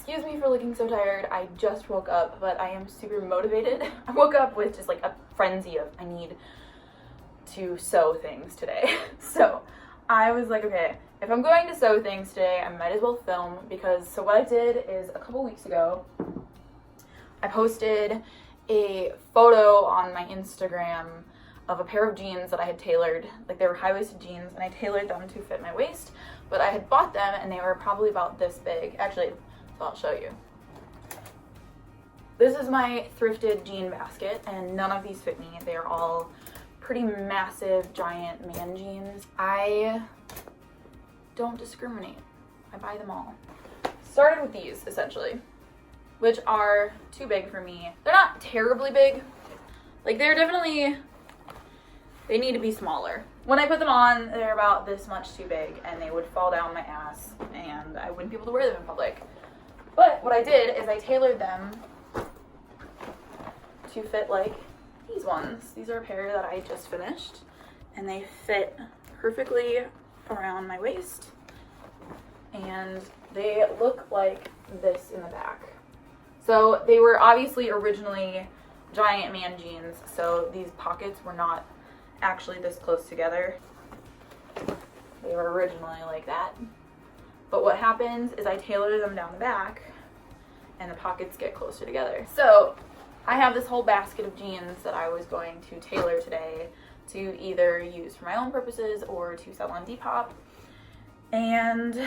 Excuse me for looking so tired. I just woke up, but I am super motivated. I woke up with just like a frenzy of I need to sew things today. So I was like, okay, if I'm going to sew things today, I might as well film, because so what I did is a couple weeks ago, I posted a photo on my Instagram of a pair of jeans that I had tailored. Like, they were high-waisted jeans and I tailored them to fit my waist, but I had bought them and they were probably about this big. Actually, so I'll show you. This is my thrifted jean basket and none of these fit me. They are all pretty massive, giant man jeans. I don't discriminate. I buy them all. Started with these, essentially, which are too big for me. They're not terribly big. Like, they're definitely, they need to be smaller. When I put them on, they're about this much too big and they would fall down my ass and I wouldn't be able to wear them in public. But what I did is I tailored them to fit like these ones. These are a pair that I just finished and they fit perfectly around my waist and they look like this in the back. So they were obviously originally giant man jeans, so these pockets were not actually this close together. They were originally like that. But what happens is I tailored them down the back and the pockets get closer together. So I have this whole basket of jeans that I was going to tailor today to either use for my own purposes or to sell on Depop. And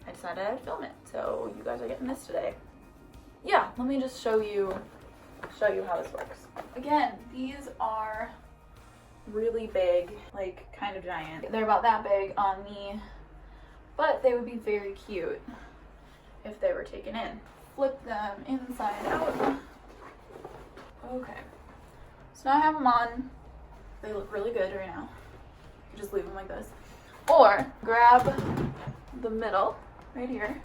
I decided I'd film it. So you guys are getting this today. Yeah, let me just show you how this works. Again, these are really big, like kind of giant. They're about that big on me, but they would be very cute if they were taken in. Flip them inside out. Okay, so now I have them on. They look really good right now. You just leave them like this. Or grab the middle right here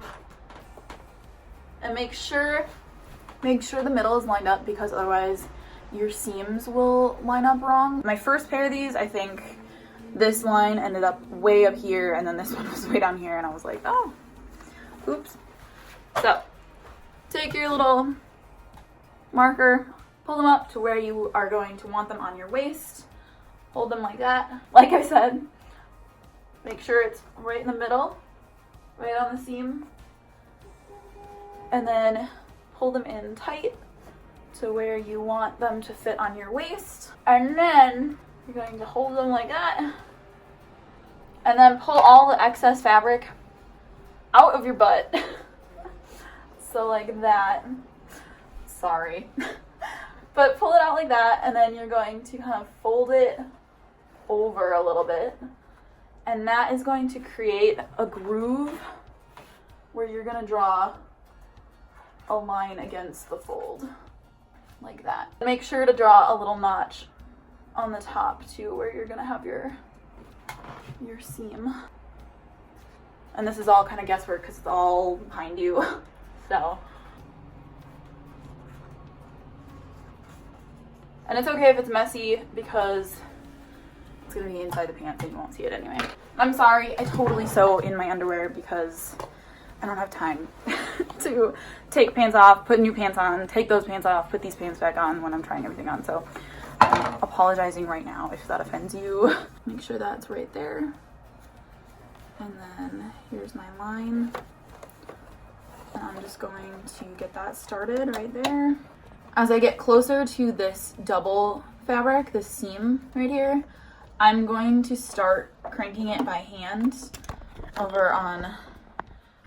and make sure the middle is lined up, because otherwise your seams will line up wrong. My first pair of these, I think this line ended up way up here and then this one was way down here and I was like, oh, oops. So take your little marker, pull them up to where you are going to want them on your waist, hold them like that. Like I said, make sure it's right in the middle, right on the seam, and then pull them in tight to where you want them to fit on your waist. And then you're going to hold them like that and then pull all the excess fabric out of your butt. So like that. Sorry. But pull it out like that, and then you're going to kind of fold it over a little bit. And that is going to create a groove where you're going to draw a line against the fold. Like that. Make sure to draw a little notch on the top too, where you're gonna have your seam. And this is all kind of guesswork because it's all behind you. So. And it's okay if it's messy because it's gonna be inside the pants and you won't see it anyway. I'm sorry, I totally sew in my underwear because I don't have time to take pants off, put new pants on, take those pants off, put these pants back on when I'm trying everything on. So I'm apologizing right now if that offends you. Make sure that's right there. And then here's my line. And I'm just going to get that started right there. As I get closer to this double fabric, this seam right here, I'm going to start cranking it by hand over on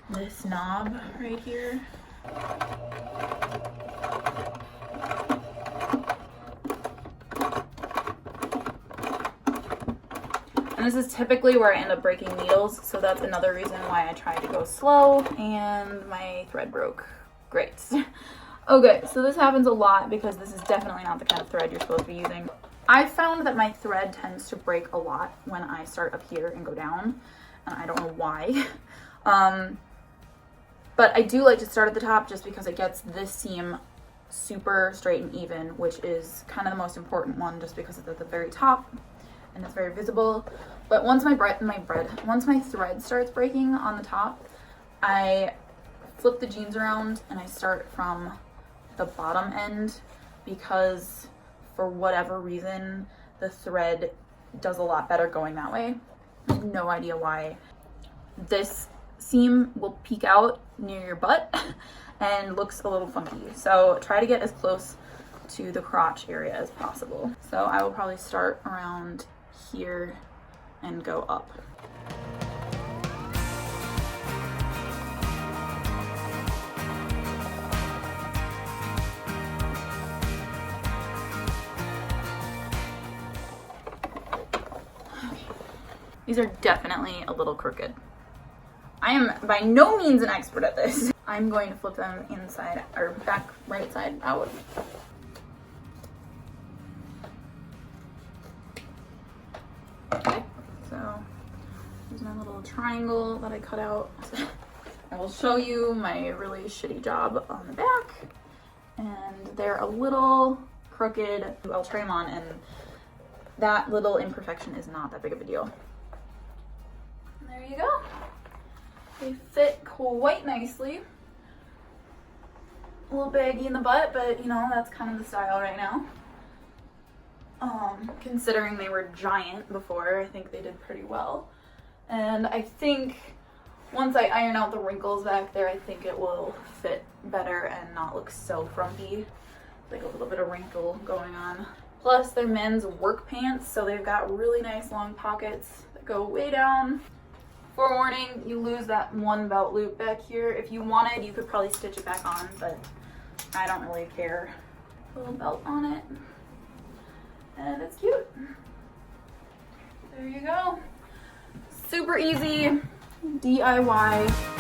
this knob right here. And this is typically where I end up breaking needles, so that's another reason why I tried to go slow, and my thread broke. Great. Okay, so this happens a lot because this is definitely not the kind of thread you're supposed to be using. I found that my thread tends to break a lot when I start up here and go down, and I don't know why. But I do like to start at the top just because it gets this seam super straight and even, which is kind of the most important one just because it's at the very top and it's very visible. But once my thread starts breaking on the top, I flip the jeans around and I start from the bottom end because for whatever reason, the thread does a lot better going that way. I have no idea why. This seam will peek out near your butt and looks a little funky. So try to get as close to the crotch area as possible. So I will probably start around here and go up. These are definitely a little crooked. I am by no means an expert at this. I'm going to flip them inside or back right side out. Okay, so here's my little triangle that I cut out. I will show you my really shitty job on the back. And they're a little crooked. I'll try them on and that little imperfection is not that big of a deal. There you go. They fit quite nicely. A little baggy in the butt, but you know, that's kind of the style right now. Considering they were giant before, I think they did pretty well. And I think once I iron out the wrinkles back there, I think it will fit better and not look so frumpy. Like a little bit of wrinkle going on. Plus, they're men's work pants, so they've got really nice long pockets that go way down. Forewarning, you lose that one belt loop back here. If you wanted, you could probably stitch it back on, but I don't really care. Little belt on it. And it's cute. There you go. Super easy DIY.